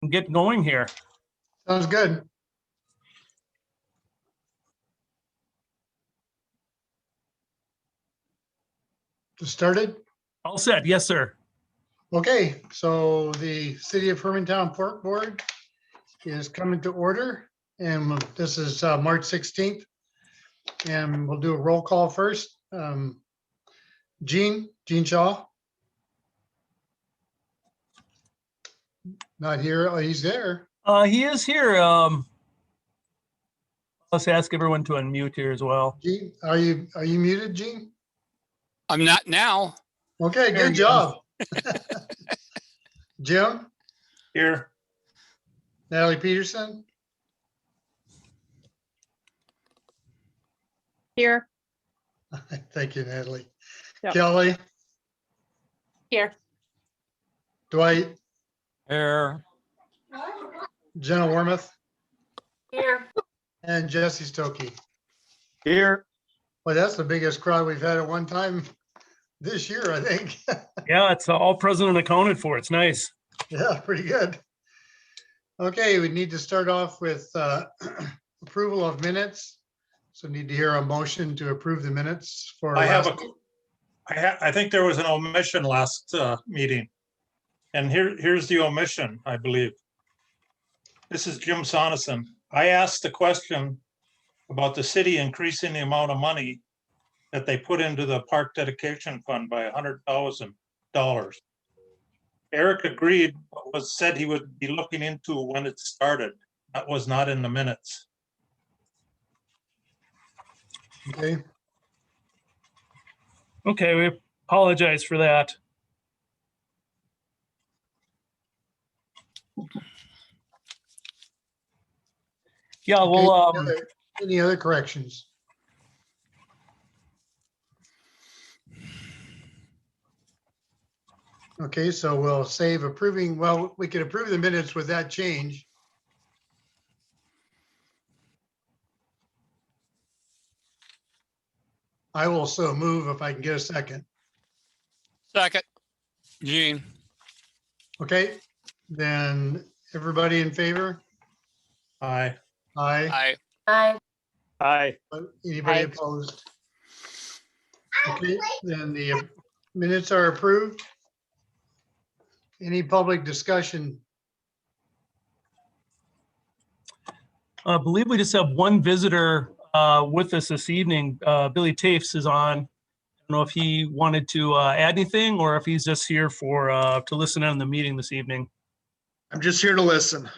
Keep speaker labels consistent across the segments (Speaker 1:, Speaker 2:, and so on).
Speaker 1: get going here.
Speaker 2: Sounds good. Just started?
Speaker 1: All set. Yes, sir.
Speaker 2: Okay, so the City of Hermantown Park Board is coming to order, and this is March 16th. And we'll do a roll call first. Gene Shaw. Not here. Oh, he's there.
Speaker 1: He is here. Let's ask everyone to unmute here as well.
Speaker 2: Gene, are you muted, Gene?
Speaker 3: I'm not now.
Speaker 2: Okay,
Speaker 1: There
Speaker 2: good
Speaker 1: he
Speaker 2: job. Jim,
Speaker 1: Here.
Speaker 2: Natalie Peterson,
Speaker 4: Here.
Speaker 2: thank you, Natalie.
Speaker 4: Yep.
Speaker 2: Kelly,
Speaker 4: Here.
Speaker 2: Dwight,
Speaker 3: Here.
Speaker 2: Jenna Wormuth,
Speaker 4: Here.
Speaker 2: and Jesse Stokey.
Speaker 1: Here.
Speaker 2: Well, that's the biggest crowd we've had at one time this year, I think.
Speaker 1: Yeah, it's all present and accounted for. It's nice.
Speaker 2: Yeah, pretty good. Okay, we need to start off with approval of minutes. So need to hear a motion to approve the minutes for.
Speaker 5: I think there was an omission last meeting. And here's the omission, I believe. This is Jim Sonneson. I asked the question about the city increasing the amount of money that they put into the park dedication fund by $100,000. Eric agreed, but said he would be looking into when it started. That was not in the minutes.
Speaker 2: Okay,
Speaker 1: Okay, we apologize for that. Yeah, well,
Speaker 2: any other corrections? Okay, so we'll save approving, well, we could approve the minutes with that change. I will so move if I can get a second.
Speaker 3: Second. Gene.
Speaker 2: Okay, then everybody in favor?
Speaker 5: Aye.
Speaker 2: Aye.
Speaker 3: Aye.
Speaker 1: Aye.
Speaker 2: Anybody
Speaker 4: Aye.
Speaker 2: opposed? Okay, then the minutes are approved. Any public discussion?
Speaker 1: I believe we just have one visitor with us this evening. Billy Tafes is on. I don't know if he wanted to add anything or if he's just here for to listen in on the meeting this evening.
Speaker 6: I'm just here to listen.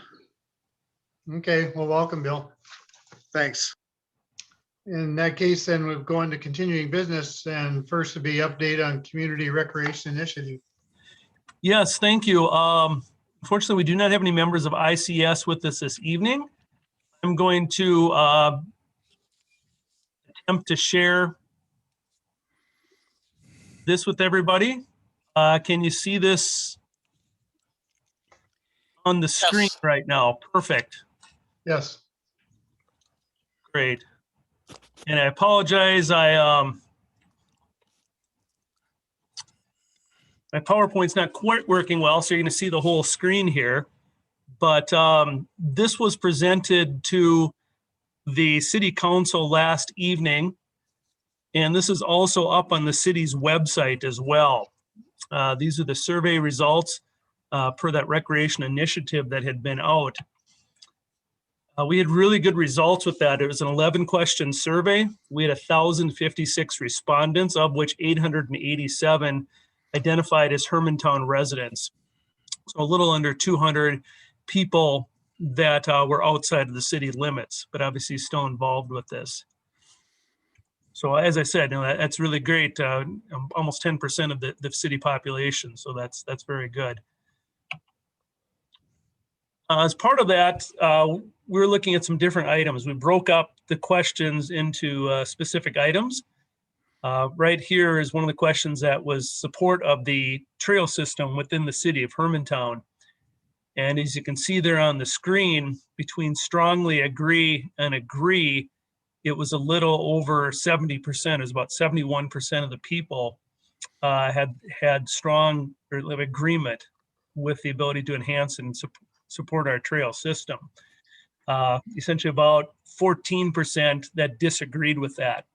Speaker 2: Okay, well, welcome, Bill.
Speaker 6: Thanks.
Speaker 2: In that case, then we'll go into continuing business, and first would be update on community recreation initiative.
Speaker 1: Yes, thank you. Unfortunately, we do not have any members of ICS with us this evening. I'm going to attempt to share this with everybody. Can you see this on the screen
Speaker 3: Yes.
Speaker 1: right now? Perfect.
Speaker 2: Yes,
Speaker 1: Great. And I apologize. My PowerPoint's not quite working well, so you're going to see the whole screen here. But this was presented to the city council last evening, and this is also up on the city's website as well. These are the survey results per that recreation initiative that had been out. We had really good results with that. It was an 11-question survey. We had 1,056 respondents, of which 887 identified as Hermantown residents. So a little under 200 people that were outside of the city limits, but obviously still involved with this. So as I said, that's really great. Almost 10% of the city population. So that's very good. As part of that, we're looking at some different items. We broke up the questions into specific items. Right here is one of the questions that was support of the trail system within the city of Hermantown. And as you can see there on the screen, between strongly agree and agree, it was a little over 70%. It was about 71% of the people had strong agreement with the ability to enhance and support our trail system. Essentially about 14% that disagreed with that.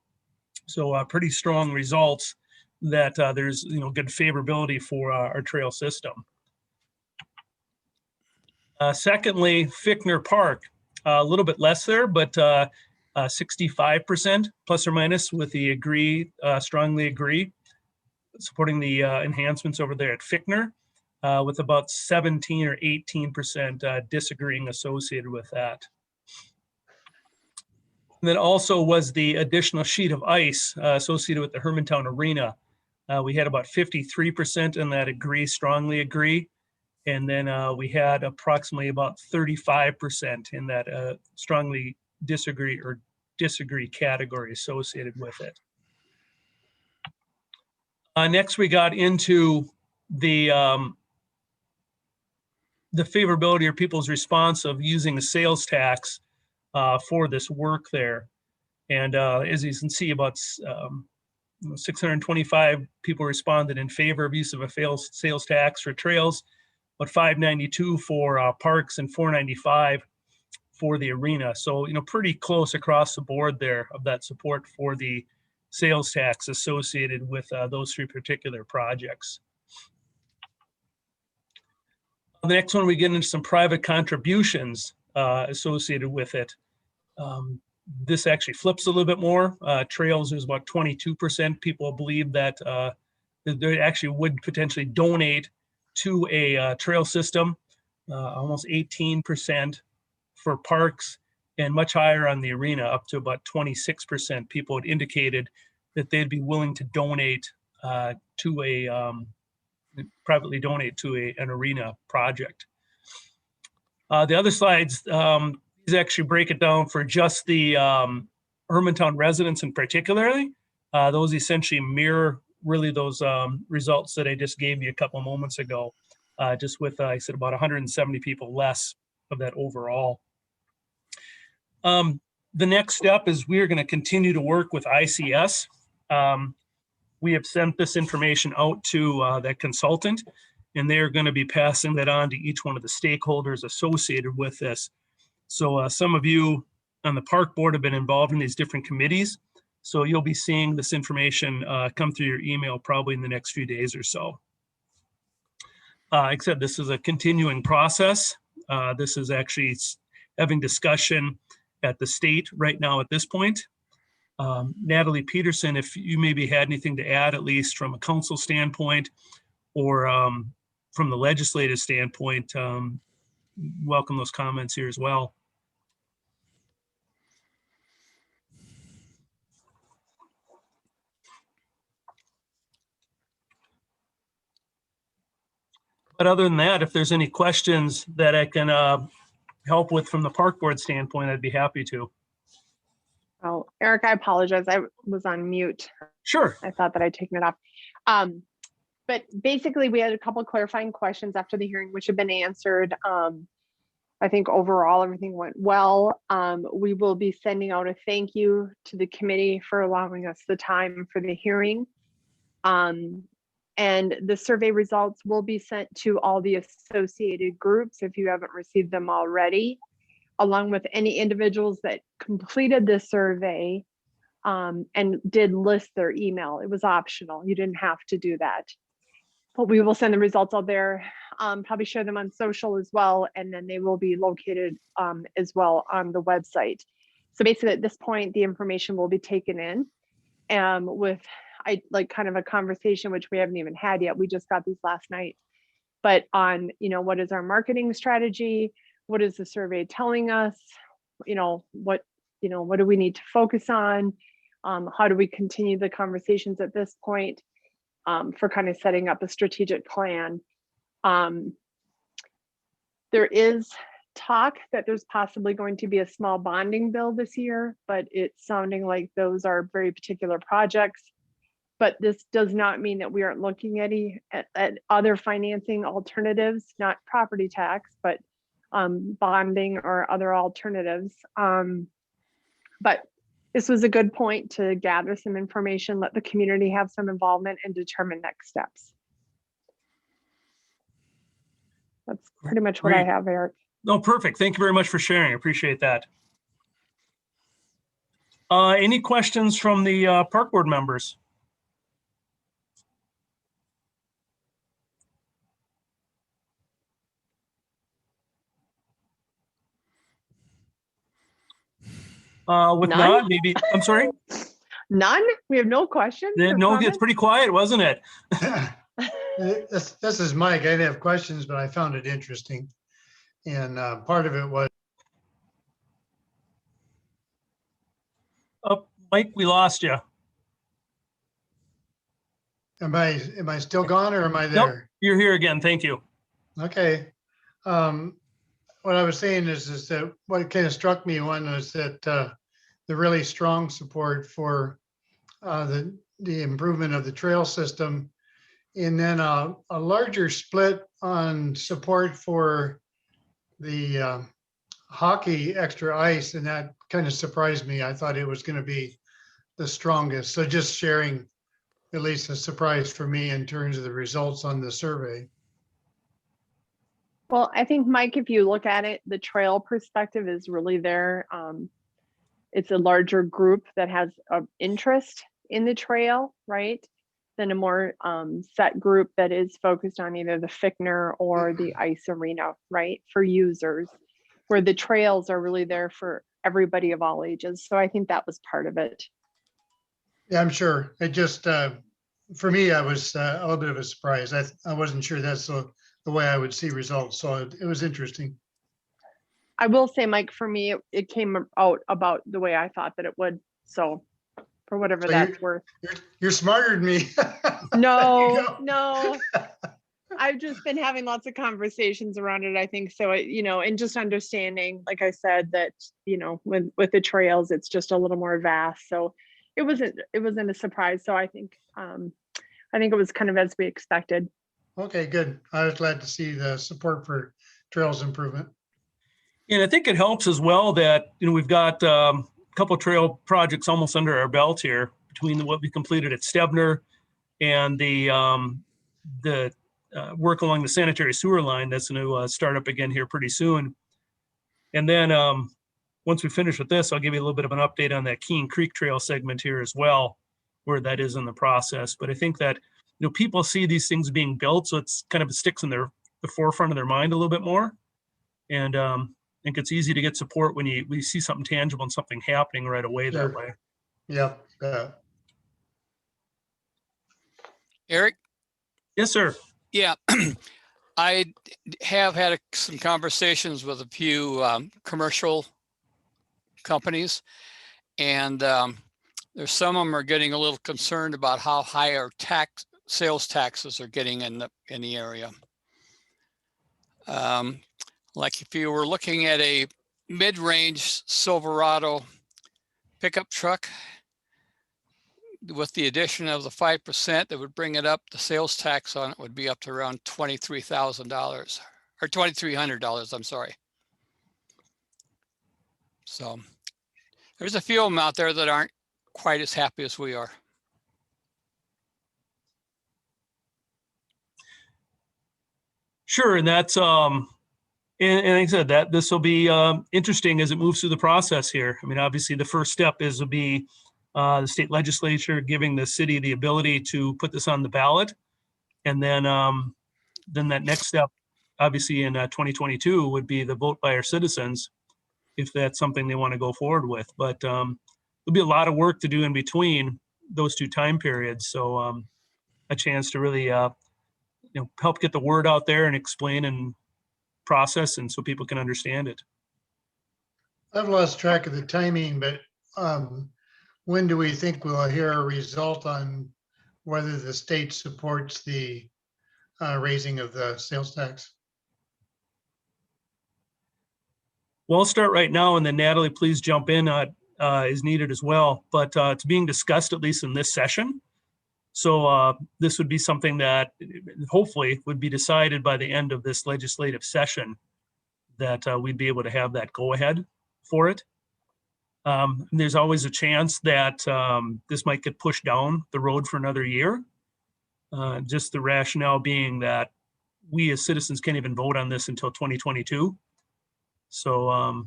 Speaker 1: So pretty strong results that there's good favorability for our trail system. Secondly, Fickner Park, a little bit less there, but 65% plus or minus with the strongly agree, supporting the enhancements over there at Fickner, with about 17 or 18% disagreeing associated with that. And then also was the additional sheet of ice associated with the Hermantown Arena. We had about 53% in that strongly agree. And then we had approximately about 35% in that strongly disagree or disagree category associated with it. Next, we got into the favorability or people's response of using a sales tax for this work there. And as you can see, about 625 people responded in favor of use of a sales tax for trails, but 592 for parks and 495 for the arena. So, pretty close across the board there of that support for the sales tax associated with those three particular projects. The next one, we get into some private contributions associated with it. This actually flips a little bit more. Trails is about 22%. People believe that they actually would potentially donate to a trail system, almost 18% for parks, and much higher on the arena, up to about 26%. People had indicated that they'd be willing to donate privately donate to an arena project. The other slides, these actually break it down for just the Hermantown residents in particularly. Those essentially mirror really those results that I just gave you a couple of moments ago, just with, I said, about 170 people less of that overall. The next step is we're going to continue to work with ICS. We have sent this information out to that consultant, and they're going to be passing that on to each one of the stakeholders associated with this. So some of you on the park board have been involved in these different committees. So you'll be seeing this information come through your email probably in the next few days or so. Like I said, this is a continuing process. This is actually having discussion at the state right now at this point. Natalie Peterson, if you maybe had anything to add, at least from a council standpoint or from the legislative standpoint, welcome those comments here as well. But other than that, if there's any questions that I can help with from the park board standpoint, I'd be happy to.
Speaker 7: Oh, Eric, I apologize. I was on mute.
Speaker 1: Sure.
Speaker 7: I thought that I'd taken it off. But basically, we had a couple of clarifying questions after the hearing, which have been answered. I think overall, everything went well. We will be sending out a thank you to the committee for allowing us the time for the hearing. And the survey results will be sent to all the associated groups if you haven't received them already, along with any individuals that completed the survey and did list their email. It was optional. You didn't have to do that. But we will send the results out there, probably share them on social as well, and then they will be located as well on the website. So basically at this point, the information will be taken in with kind of a conversation, which we haven't even had yet. We just got these last night, but on, what is our marketing strategy? What is the survey telling us? What do we need to focus on? How do we continue the conversations at this point for kind of setting up a strategic plan? There is talk that there's possibly going to be a small bonding bill this year, but it's sounding like those are very particular projects. But this does not mean that we aren't looking at other financing alternatives, not property tax, but bonding or other alternatives. But this was a good point to gather some information, let the community have some involvement, and determine next steps. That's pretty much what I have, Eric.
Speaker 1: No, perfect. Thank you very much for sharing. I appreciate that. Any questions from the park board members? With
Speaker 7: None?
Speaker 1: not, maybe, I'm sorry?
Speaker 7: None? We have no questions or
Speaker 1: No, it's
Speaker 7: comments?
Speaker 1: pretty quiet, wasn't it?
Speaker 2: This is Mike. I didn't have questions, but I found it interesting. And part of it was,
Speaker 1: Oh, Mike, we lost you.
Speaker 2: am I still gone or am I
Speaker 1: Nope,
Speaker 2: there?
Speaker 1: you're here again. Thank you.
Speaker 2: Okay. What I was saying is that what kind of struck me one was that the really strong support for the improvement of the trail system, and then a larger split on support for the hockey extra ice, and that kind of surprised me. I thought it was going to be the strongest. So just sharing at least a surprise for me in terms of the results on the survey.
Speaker 7: Well, I think, Mike, if you look at it, the trail perspective is really there. It's a larger group that has an interest in the trail, right? Than a more set group that is focused on either the Fickner or the ice arena, right? For users, where the trails are really there for everybody of all ages. So I think that was part of it.
Speaker 2: Yeah, I'm sure. It just, for me, I was a little bit of a surprise. I wasn't sure that's the way I would see results. So it was interesting.
Speaker 7: I will say, Mike, for me, it came out about the way I thought that it would. So for whatever
Speaker 2: So
Speaker 7: that's worth.
Speaker 2: You're smarter than me.
Speaker 7: No,
Speaker 2: go.
Speaker 7: no. I've just been having lots of conversations around it, I think. So, and just understanding, like I said, that, with the trails, it's just a little more vast. So it wasn't a surprise. So I think it was kind of as we expected.
Speaker 2: Okay, good. I was glad to see the support for trails improvement.
Speaker 1: And I think it helps as well that, we've got a couple of trail projects almost under our belt here between what we completed at Stebner and the work along the sanitary sewer line that's going to start up again here pretty soon. And then once we finish with this, I'll give you a little bit of an update on that Keene Creek Trail segment here as well, where that is in the process. But I think that, people see these things being built, so it's kind of sticks in the forefront of their mind a little bit more. And I think it's easy to get support when we see something tangible and something happening right away
Speaker 2: Sure.
Speaker 1: that way.
Speaker 2: Yep.
Speaker 3: Eric?
Speaker 1: Yes, sir.
Speaker 3: Yeah. I have had some conversations with a few commercial companies, and there's some of them are getting a little concerned about how high our sales taxes are getting in the area. Like if you were looking at a mid-range Silverado pickup truck with the addition of the 5%, that would bring it up, the sales tax on it would be up to around $23,000 or $2,300, I'm sorry. So there's a few of them out there that aren't quite as happy as we are.
Speaker 1: Sure, and that's and like I said, that this will be interesting as it moves through the process here. I mean, obviously, the first step will be the state legislature giving the city the ability to put this on the ballot, and then that next step, obviously in 2022, would be the vote by our citizens, if that's something they want to go forward with. But there'll be a lot of work to do in between those two time periods. So a chance to really help get the word out there and explain and process, and so people can understand it.
Speaker 2: I've lost track of the timing, but when do we think we'll hear a result on whether the state supports the raising of the sales tax?
Speaker 1: Well, I'll start right now, and then Natalie, please jump in as needed as well. But it's being discussed at least in this session. So this would be something that hopefully would be decided by the end of this legislative session, that we'd be able to have that go ahead for it. There's always a chance that this might get pushed down the road for another year. Just the rationale being that we as citizens can't even vote on this until 2022. So,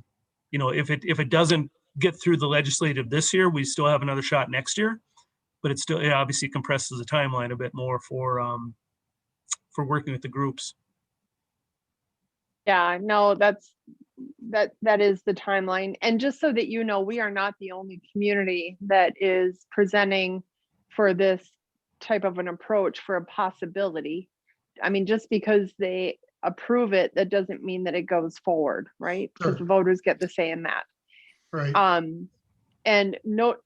Speaker 1: if it doesn't get through the legislative this year, we still have another shot next year. But it obviously compresses the timeline a bit more for working with the groups.
Speaker 7: Yeah, no, that is the timeline. And just so that you know, we are not the only community that is presenting for this type of an approach for a possibility. I mean, just because they approve it, that doesn't mean that it goes forward, right? Because
Speaker 2: Sure.
Speaker 7: the voters get the say in that.
Speaker 2: Right.
Speaker 7: And note,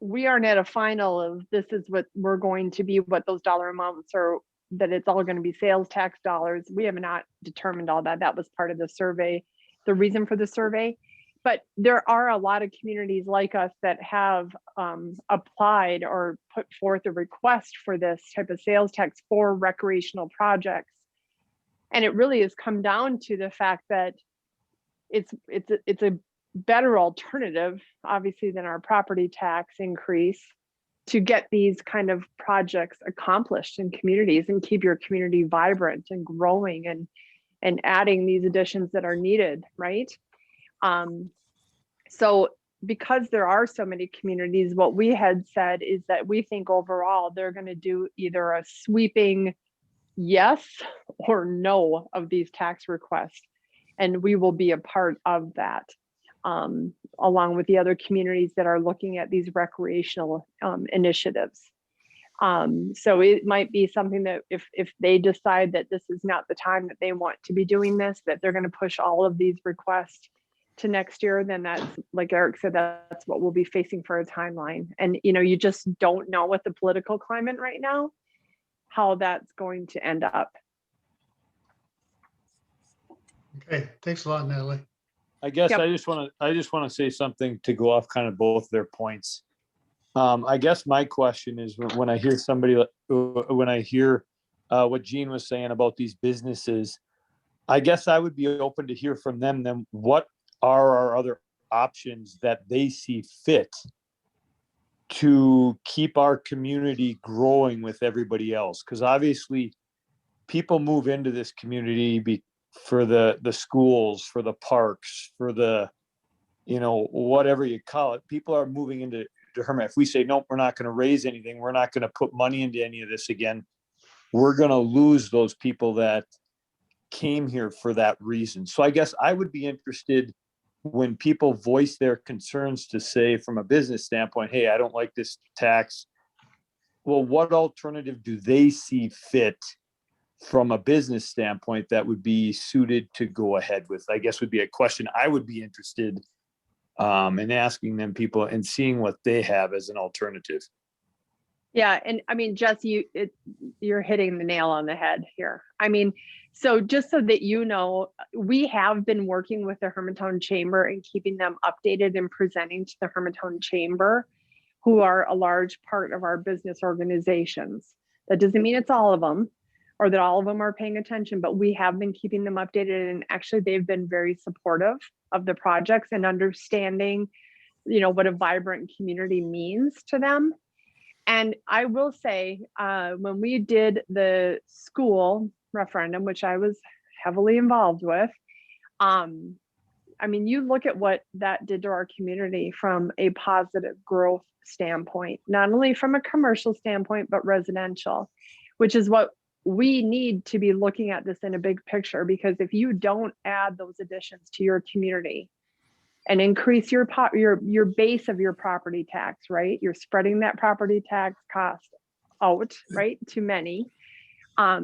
Speaker 7: we aren't at a final of this is what we're going to be, what those dollar amounts are, that it's all going to be sales tax dollars. We have not determined all that. That was part of the survey, the reason for the survey. But there are a lot of communities like us that have applied or put forth a request for this type of sales tax for recreational projects. And it really has come down to the fact that it's a better alternative, obviously, than our property tax increase to get these kind of projects accomplished in communities and keep your community vibrant and growing and adding these additions that are needed, right? So because there are so many communities, what we had said is that we think overall they're going to do either a sweeping yes or no of these tax requests. And we will be a part of that, along with the other communities that are looking at these recreational initiatives. So it might be something that if they decide that this is not the time that they want to be doing this, that they're going to push all of these requests to next year, then that's, like Eric said, that's what we'll be facing for a timeline. And, you just don't know with the political climate right now, how that's going to end up.
Speaker 2: Okay, thanks a lot, Natalie.
Speaker 8: I guess
Speaker 7: Yep.
Speaker 8: I just want to say something to go off kind of both their points. I guess my question is when I hear what Gene was saying about these businesses, I guess I would be open to hear from them. Then what are our other options that they see fit to keep our community growing with everybody else? Because obviously people move into this community for the schools, for the parks, for the, whatever you call it. People are moving into Herman. If we say, nope, we're not going to raise anything, we're not going to put money into any of this again, we're going to lose those people that came here for that reason. So I guess I would be interested when people voice their concerns to say from a business standpoint, hey, I don't like this tax. Well, what alternative do they see fit from a business standpoint that would be suited to go ahead with? I guess would be a question I would be interested in asking them people and seeing what they have as an alternative.
Speaker 7: Yeah, and I mean, Jesse, you're hitting the nail on the head here. I mean, so just so that you know, we have been working with the Hermantown Chamber and keeping them updated and presenting to the Hermantown Chamber, who are a large part of our business organizations. That doesn't mean it's all of them or that all of them are paying attention, but we have been keeping them updated, and actually they've been very supportive of the projects and understanding, what a vibrant community means to them. And I will say, when we did the school referendum, which I was heavily involved with, I mean, you look at what that did to our community from a positive growth standpoint, not only from a commercial standpoint, but residential, which is what we need to be looking at this in a big picture. Because if you don't add those additions to your community and increase your base of your property tax, right? You're spreading that property tax cost out, right, to many. I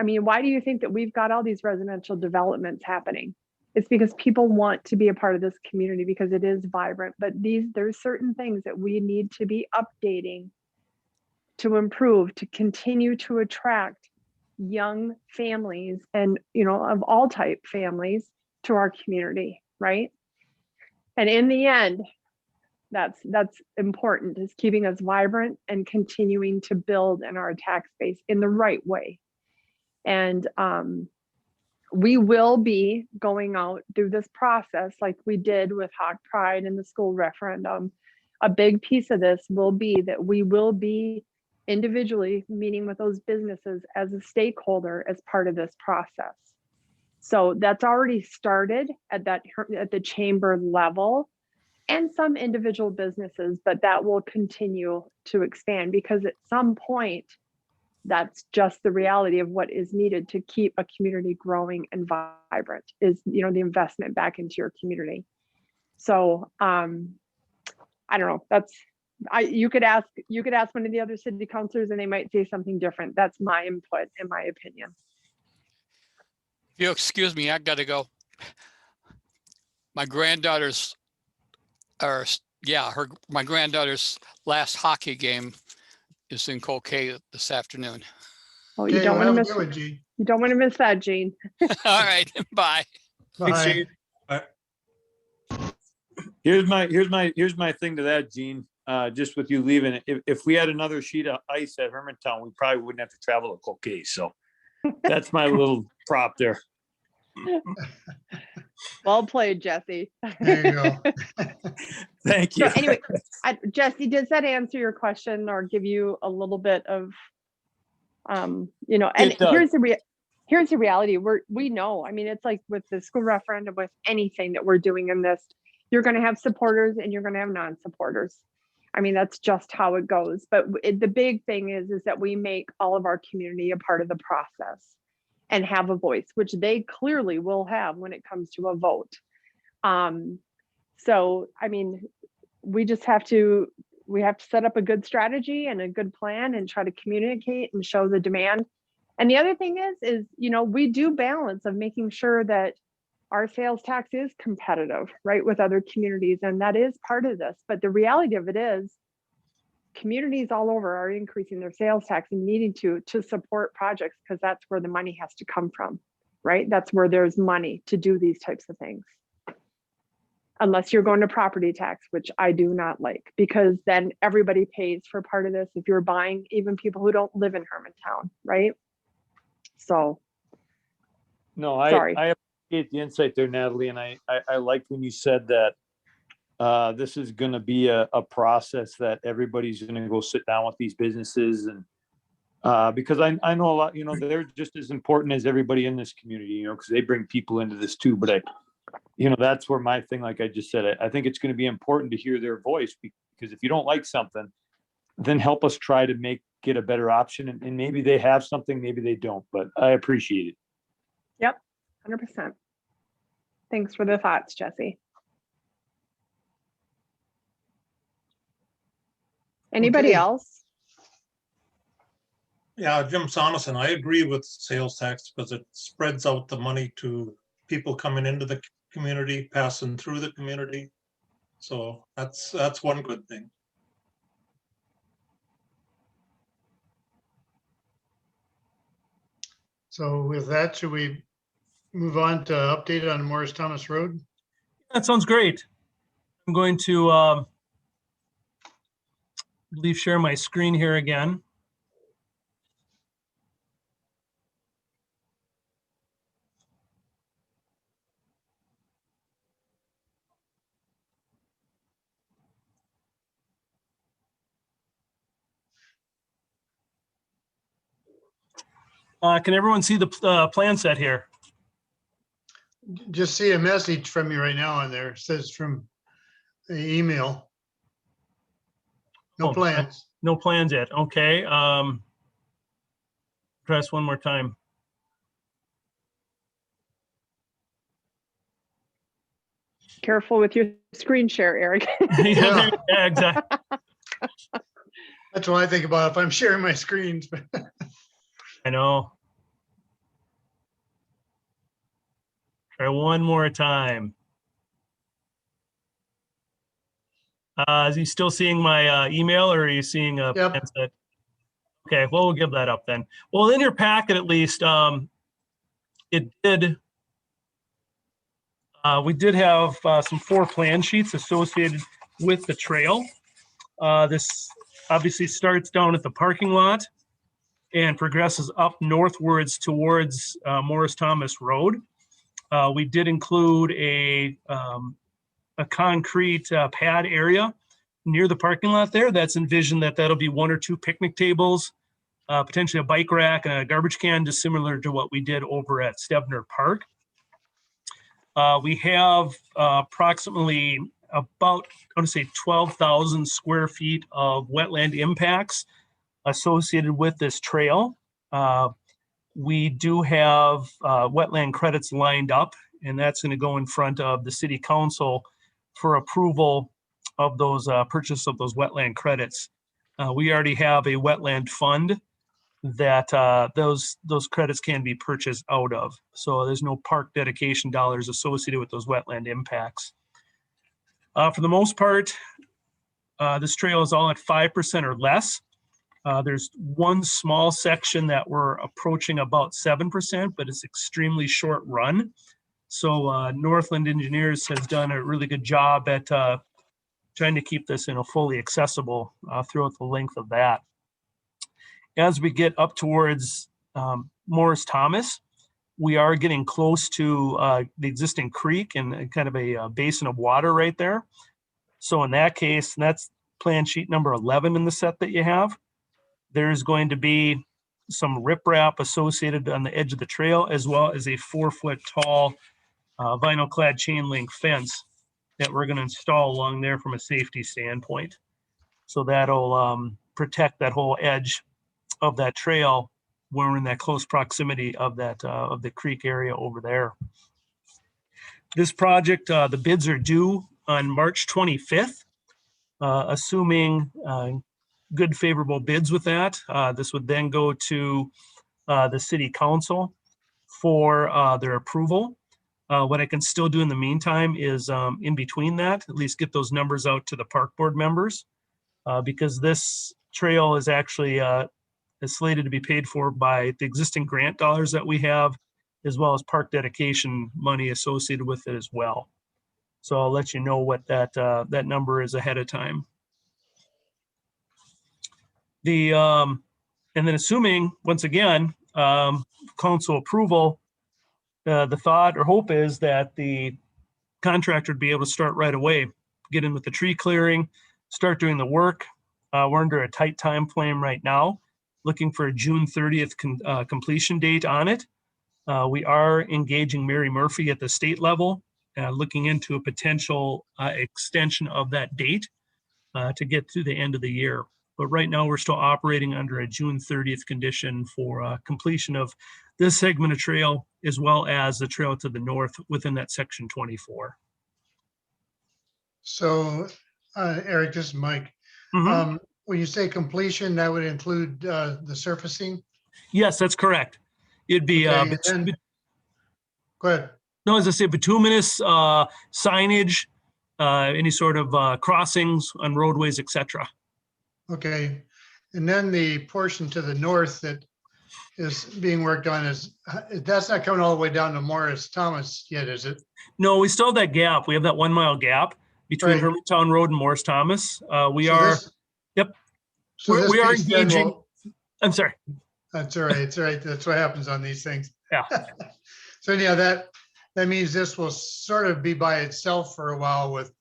Speaker 7: mean, why do you think that we've got all these residential developments happening? It's because people want to be a part of this community because it is vibrant, but there's certain things that we need to be updating to improve, to continue to attract young families and, of all type families to our community, right? And in the end, that's important, is keeping us vibrant and continuing to build in our tax base in the right way. And we will be going out through this process like we did with Hawk Pride and the school referendum. A big piece of this will be that we will be individually meeting with those businesses as a stakeholder as part of this process. So that's already started at the chamber level and some individual businesses, but that will continue to expand because at some point, that's just the reality of what is needed to keep a community growing and vibrant is, the investment back into your community. So I don't know, you could ask one of the other city councilors and they might say something different. That's my input, in my opinion.
Speaker 3: If you excuse me, I gotta go. My granddaughter's last hockey game is in Cloquet this afternoon.
Speaker 7: Oh, you
Speaker 2: Okay,
Speaker 7: don't
Speaker 2: well,
Speaker 7: want to
Speaker 2: have a
Speaker 7: miss
Speaker 2: good one, Gene.
Speaker 7: you don't want to miss that, Gene.
Speaker 3: All right, bye.
Speaker 1: Thanks,
Speaker 2: Bye.
Speaker 1: Gene.
Speaker 8: Here's my thing to that, Gene. Just with you leaving, if we had another sheet of ice at Hermantown, we probably wouldn't have to travel to Cloquet. So that's my little prop there.
Speaker 7: Well played, Jesse.
Speaker 2: There you go.
Speaker 8: Thank
Speaker 7: So
Speaker 8: you.
Speaker 7: anyway, Jesse, does that answer your question or give you a little bit of, and
Speaker 8: It does.
Speaker 7: here's the reality. We know, I mean, it's like with the school referendum, with anything that we're doing in this, you're going to have supporters and you're going to have non-supporters. I mean, that's just how it goes. But the big thing is that we make all of our community a part of the process and have a voice, which they clearly will have when it comes to a vote. So, I mean, we just have to set up a good strategy and a good plan and try to communicate and show the demand. And the other thing is, we do balance of making sure that our sales tax is competitive, right, with other communities. And that is part of this. But the reality of it is communities all over are increasing their sales tax and needing to support projects because that's where the money has to come from, right? That's where there's money to do these types of things. Unless you're going to property tax, which I do not like, because then everybody pays for part of this if you're buying, even people who don't live in Hermantown, right? So.
Speaker 8: No,
Speaker 7: Sorry.
Speaker 8: I appreciate the insight there, Natalie, and I liked when you said that this is going to be a process that everybody's going to go sit down with these businesses and because I know a lot, they're just as important as everybody in this community, because they bring people into this too. But that's where my thing, like I just said, I think it's going to be important to hear their voice because if you don't like something, then help us try to get a better option. And maybe they have something, maybe they don't, but I appreciate it.
Speaker 7: Yep, 100%. Thanks for the thoughts, Jesse. Anybody
Speaker 2: Okay.
Speaker 7: else?
Speaker 5: Yeah, Jim Sonneson, I agree with sales tax because it spreads out the money to people coming into the community, passing through the community. So that's one good thing.
Speaker 2: So with that, should we move on to update on Morris Thomas Road?
Speaker 1: That sounds great. I'm going to share my screen here again. Can everyone see the plan set here?
Speaker 2: Just see a message from you right now on there. It says from the email. No
Speaker 1: Oh,
Speaker 2: plans.
Speaker 1: No plans yet. Okay. Press one more time.
Speaker 7: Careful with your screen share, Eric.
Speaker 1: Yeah, exactly.
Speaker 2: That's what I think about if I'm sharing my screens.
Speaker 1: I know. Try one more time. Is he still seeing my email, or are you seeing a
Speaker 2: Yep.
Speaker 1: plan set? Okay, well, we'll give that up then. Well, in your packet, at least, it did. We did have some floor plan sheets associated with the trail. This obviously starts down at the parking lot and progresses up northwards towards Morris Thomas Road. We did include a concrete pad area near the parking lot there. That's envisioned that'll be 1 or 2 picnic tables, potentially a bike rack and a garbage can, just similar to what we did over at Stebner Park. We have approximately about, I want to say 12,000 square feet of wetland impacts associated with this trail. We do have wetland credits lined up, and that's going to go in front of the city council for approval of those purchase of those wetland credits. We already have a wetland fund that those credits can be purchased out of. So there's no park dedication dollars associated with those wetland impacts. For the most part, this trail is all at 5% or less. There's one small section that we're approaching about 7%, but it's extremely short run. So Northland Engineers has done a really good job at trying to keep this, fully accessible throughout the length of that. As we get up towards Morris Thomas, we are getting close to the existing creek and kind of a basin of water right there. So in that case, and that's plan sheet number 11 in the set that you have, there's going to be some riprap associated on the edge of the trail, as well as a 4-foot tall vinyl clad chain link fence that we're going to install along there from a safety standpoint. So that'll protect that whole edge of that trail when we're in that close proximity of that of the creek area over there. This project, the bids are due on March 25th, assuming good favorable bids with that. This would then go to the city council for their approval. What I can still do in the meantime is in between that, at least get those numbers out to the park board members, because this trail is actually is slated to be paid for by the existing grant dollars that we have, as well as park dedication money associated with it as well. So I'll let you know what that that number is ahead of time. The and then assuming, once again, council approval, the thought or hope is that the contractor would be able to start right away, get in with the tree clearing, start doing the work. We're under a tight time frame right now, looking for a June 30th completion date on it. We are engaging Mary Murphy at the state level, looking into a potential extension of that date to get through the end of the year. But right now we're still operating under a June 30th condition for completion of this segment of trail, as well as the trail to the north within that section 24.
Speaker 2: So, Eric, this is Mike.
Speaker 1: Mhm.
Speaker 2: When you say completion, that would include the surfacing?
Speaker 1: Yes, that's correct. It'd be,
Speaker 2: Okay, and then- Go ahead.
Speaker 1: no, as I say, bituminous signage, any sort of crossings on roadways, etc.
Speaker 2: Okay, and then the portion to the north that is being worked on that's not coming all the way down to Morris Thomas yet, is it?
Speaker 1: No, we still have that gap. We have that 1 mile gap between
Speaker 2: Right.
Speaker 1: Hermantown Road and Morris Thomas. We
Speaker 2: So
Speaker 1: are,
Speaker 2: this-
Speaker 1: yep.
Speaker 2: So this
Speaker 1: We are
Speaker 2: piece then
Speaker 1: engaging.
Speaker 2: will-
Speaker 1: I'm sorry.
Speaker 2: That's all right, it's all right, that's what happens on these things.
Speaker 1: Yeah.
Speaker 2: So anyhow, that means this will sort of be by itself for a while with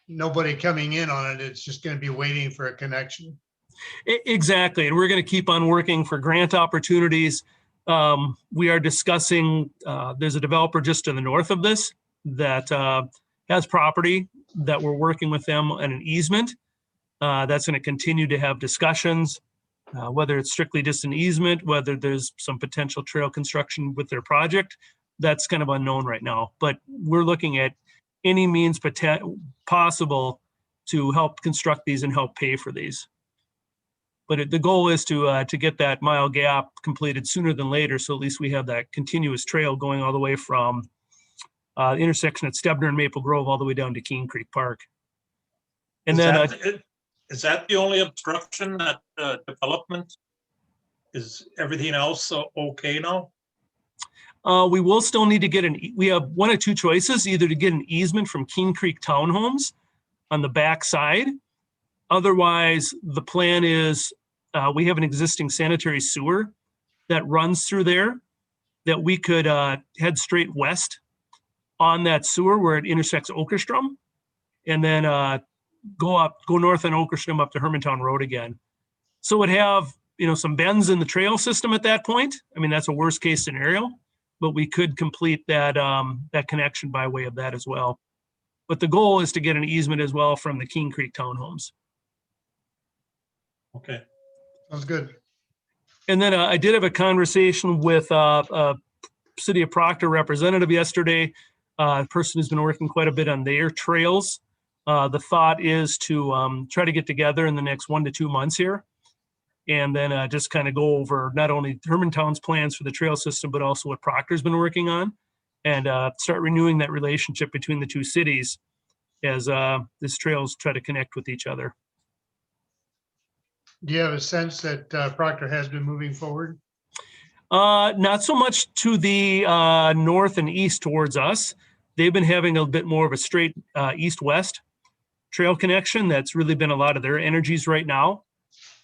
Speaker 2: nobody coming in on it. It's just gonna be waiting for a connection.
Speaker 1: Exactly. And we're going to keep on working for grant opportunities. We are discussing, there's a developer just to the north of this that has property that we're working with them on an easement. That's going to continue to have discussions, whether it's strictly just an easement, whether there's some potential trail construction with their project. That's kind of unknown right now, but we're looking at any means possible to help construct these and help pay for these. But the goal is to get that mile gap completed sooner than later, so at least we have that continuous trail going all the way from the intersection at Stebner and Maple Grove all the way down to Keene Creek Park. And
Speaker 5: Is
Speaker 1: then
Speaker 5: that it? Is that the only obstruction, that development? Is everything else okay now?
Speaker 1: we will still need to get we have one of two choices, either to get an easement from Keene Creek Townhomes on the back side. Otherwise, the plan is we have an existing sanitary sewer that runs through there that we could head straight west on that sewer where it intersects Okerstrom, and then go north on Okerstrom up to Hermantown Road again. So it have, some bends in the trail system at that point. I mean, that's a worst case scenario, but we could complete that, that connection by way of that as well. But the goal is to get an easement as well from the King Creek Townhomes.
Speaker 5: Okay.
Speaker 2: Sounds good.
Speaker 1: And then I did have a conversation with a City of Proctor representative yesterday, a person who's been working quite a bit on their trails. The thought is to try to get together in the next 1 to 2 months here, and then just kind of go over not only Hermantown's plans for the trail system, but also what Proctor's been working on, and start renewing that relationship between the two cities as these trails try to connect with each other.
Speaker 2: Do you have a sense that Proctor has been moving forward?
Speaker 1: Not so much to the north and east towards us. They've been having a bit more of a straight east-west trail connection. That's really been a lot of their energies right now,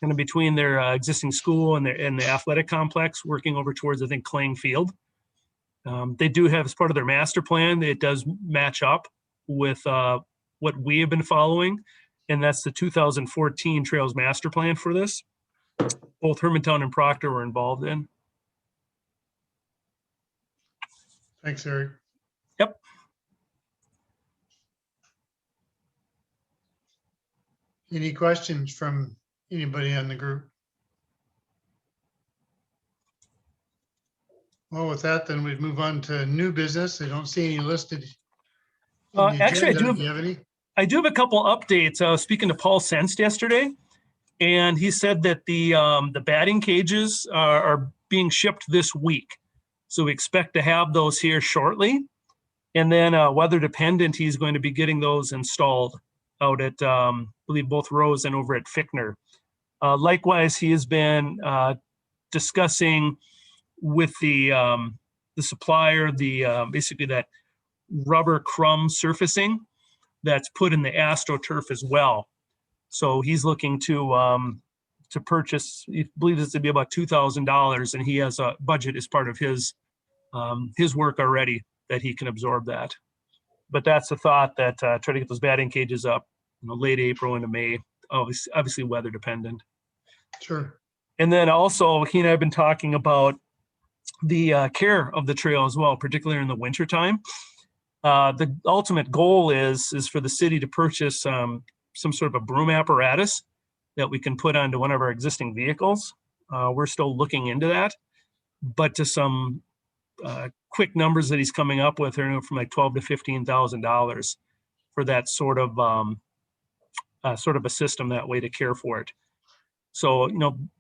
Speaker 1: kind of between their existing school and the athletic complex, working over towards, I think, Clang Field. They do have, as part of their master plan, it does match up with what we have been following, and that's the 2014 Trails Master Plan for this. Both Hermantown and Proctor were involved in.
Speaker 2: Thanks, Eric.
Speaker 1: Yep.
Speaker 2: Any questions from anybody on the group? Well, with that, then we'd move on to new business. I don't see any listed. in the
Speaker 1: Actually,
Speaker 2: agenda. Do you have any?
Speaker 1: I do have a couple updates. I was speaking to Paul Senst yesterday, and he said that the batting cages are being shipped this week. So we expect to have those here shortly. And then weather dependent, he's going to be getting those installed out at, I believe, both Rose and over at Fickner. Likewise, he has been discussing with the supplier, basically that rubber crumb surfacing that's put in the AstroTurf as well. So he's looking to purchase, he believes it's to be about $2,000, and he has a budget as part of his work already that he can absorb that. But that's the thought, that try to get those batting cages up, late April into May, obviously weather dependent.
Speaker 2: Sure.
Speaker 1: And then also, he and I have been talking about the care of the trail as well, particularly in the wintertime. The ultimate goal is for the city to purchase some sort of a broom apparatus that we can put onto one of our existing vehicles. We're still looking into that, but to some quick numbers that he's coming up with are from like $12,000 to $15,000 for that sort of a system that way to care for it. So,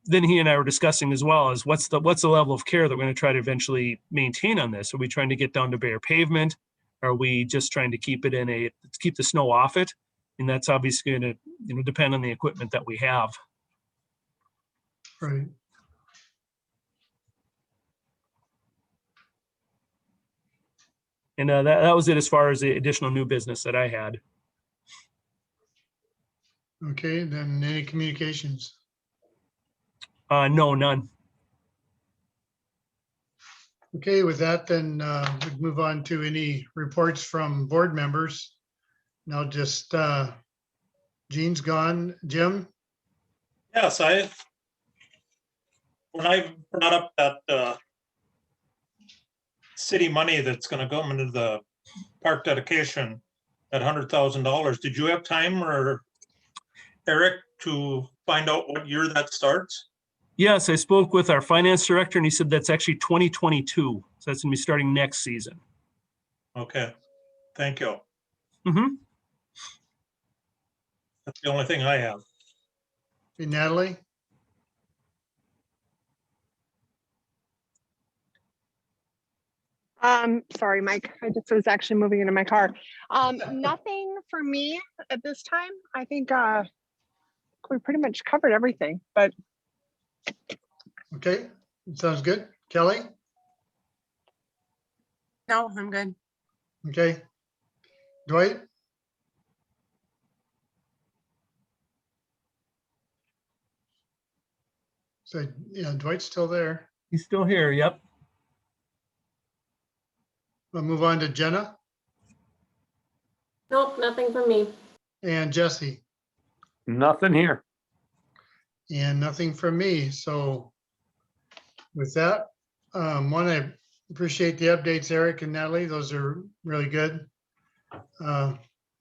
Speaker 1: then he and I were discussing as well is what's the level of care that we're going to try to eventually maintain on this? Are we trying to get down to bare pavement? Are we just trying to keep it keep the snow off it? And that's obviously going to, depend on the equipment that we have.
Speaker 2: Right.
Speaker 1: And that was it as far as the additional new business that I had.
Speaker 2: Okay, then any communications?
Speaker 1: No, none.
Speaker 2: Okay, with that, then we'd move on to any reports from board members. Now just Gene's gone. Jim?
Speaker 5: Yes, when I brought up that city money that's gonna go into the park dedication, that $100,000, did you have time, or Eric, to find out what year that starts?
Speaker 1: Yes, I spoke with our finance director, and he said that's actually 2022. So that's going to be starting next season.
Speaker 5: Okay, thank you.
Speaker 1: Mm-hmm.
Speaker 5: That's the only thing I have.
Speaker 2: Hey, Natalie?
Speaker 7: Sorry, Mike. I just was actually moving into my car. Nothing for me at this time. I think we pretty much covered everything, but
Speaker 2: Okay, sounds good. Kelly?
Speaker 4: No, I'm good.
Speaker 2: Okay. Dwight? So, yeah, Dwight's still there.
Speaker 1: He's still here. Yep.
Speaker 2: We'll move on to Jenna
Speaker 4: Nope, nothing from me.
Speaker 2: and Jesse,
Speaker 8: Nothing here.
Speaker 2: and nothing from me. So with that, want to Appreciate the updates, Eric and Natalie. Those are really good.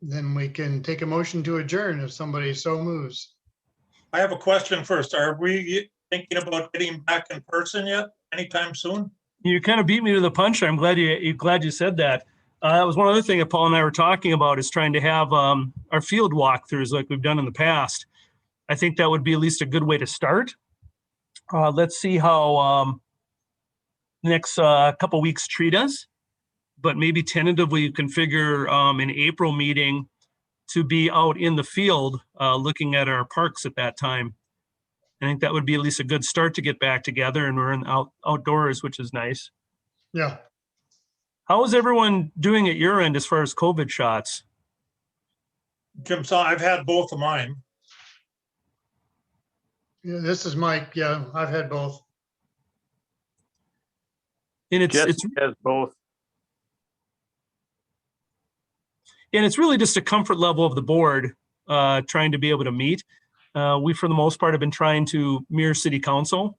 Speaker 2: Then we can take a motion to adjourn if somebody so moves.
Speaker 5: I have a question first. Are we thinking about getting back in person yet anytime soon?
Speaker 1: You kind of beat me to the punch. I'm glad you said that. That was one other thing that Paul and I were talking about, is trying to have our field walkthroughs like we've done in the past. I think that would be at least a good way to start. Let's see how next couple weeks treat us, but maybe tentatively you can figure an April meeting to be out in the field looking at our parks at that time. I think that would be at least a good start to get back together, and we're outdoors, which is nice.
Speaker 2: Yeah,
Speaker 1: How is everyone doing at your end as far as COVID shots?
Speaker 5: Jim, so I've had both of mine.
Speaker 2: yeah, this is Mike. Yeah, I've had both.
Speaker 1: And it's
Speaker 8: Jesse has both.
Speaker 1: really just a comfort level of the board trying to be able to meet. We, for the most part, have been trying to mirror city council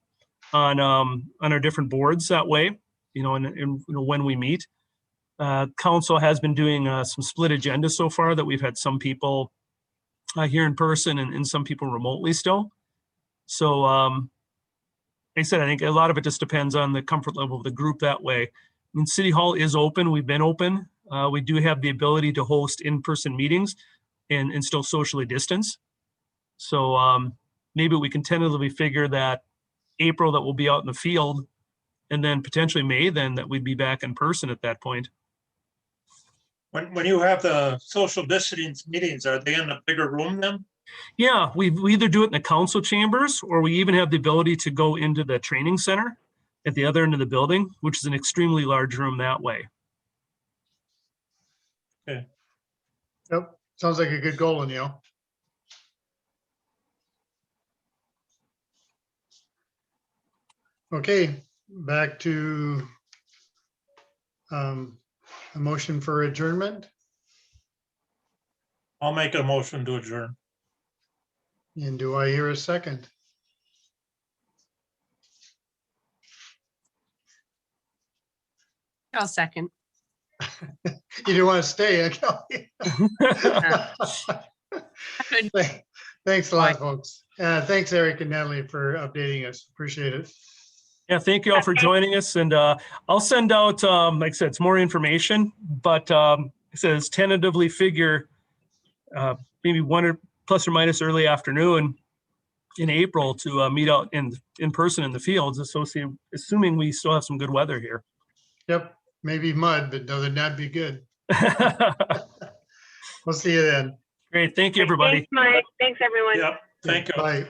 Speaker 1: on our different boards that way, and when we meet. Council has been doing some split agendas so far, that we've had some people here in person and some people remotely still. So like I said, I think a lot of it just depends on the comfort level of the group that way. I mean, City Hall is open. We've been open. We do have the ability to host in-person meetings and still socially distance. So maybe we can tentatively figure that April that we'll be out in the field, and then potentially May then that we'd be back in person at that point.
Speaker 5: When you have the social distancing meetings, are they in a bigger room then?
Speaker 1: Yeah, we either do it in the council chambers, or we even have the ability to go into the training center at the other end of the building, which is an extremely large room that way.
Speaker 2: Yep, sounds like a good goal, Neil. Okay, back to a motion for adjournment.
Speaker 5: I'll make a motion to adjourn.
Speaker 2: And do I hear a second?
Speaker 4: I'll second.
Speaker 2: You didn't want to stay, huh, Kelly? Thanks a lot, folks. Thanks, Eric and Natalie, for updating us. Appreciate it.
Speaker 1: Yeah, thank you all for joining us. And I'll send out, like I said, it's more information, but it says tentatively figure maybe one or plus or minus early afternoon in April to meet out in person in the fields, assuming we still have some good weather here.
Speaker 2: Yep, maybe mud, but other than that'd be good. We'll see you then.
Speaker 1: Great. Thank you, everybody.
Speaker 4: Thanks, Mike. Thanks, everyone.
Speaker 5: Yep, thank you.
Speaker 2: Bye.